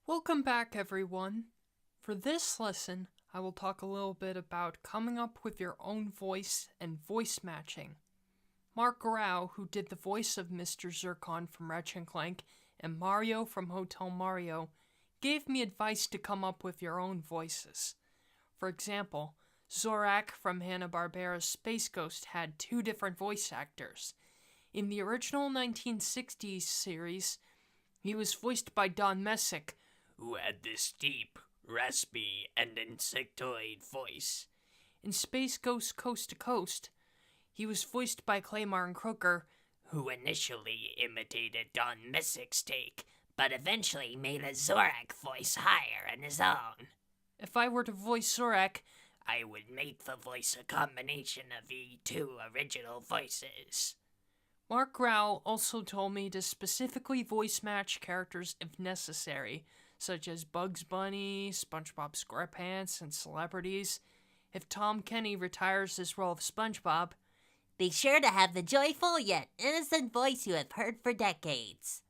Welcome back, everyone. For this lesson, I will talk a little bit about coming up with your own voice and voice matching. Mark Rao, who did the voice of Mr. Zircon from Ratchet and Clank and Mario from Hotel Mario, gave me advice to come up with your own voices. For example, Zorak from Hanna-Barbera's Space Ghost had two different voice actors. In the original 1960s series, he was voiced by Don Messick, who had this deep, raspy, and insectoid voice. In Space Ghost Coast to Coast, he was voiced by Claymore Croker, who initially imitated Don Messick's take, but eventually made a Zorak voice higher in his own. If I were to voice Zorak, I would make the voice a combination of the two original voices. Mark Rao also told me to specifically voice match characters if necessary, such as Bugs Bunny, SpongeBob SquarePants, and celebrities. If Tom Kenny retires his role of SpongeBob, be sure to have the joyful yet innocent voice you have heard for decades.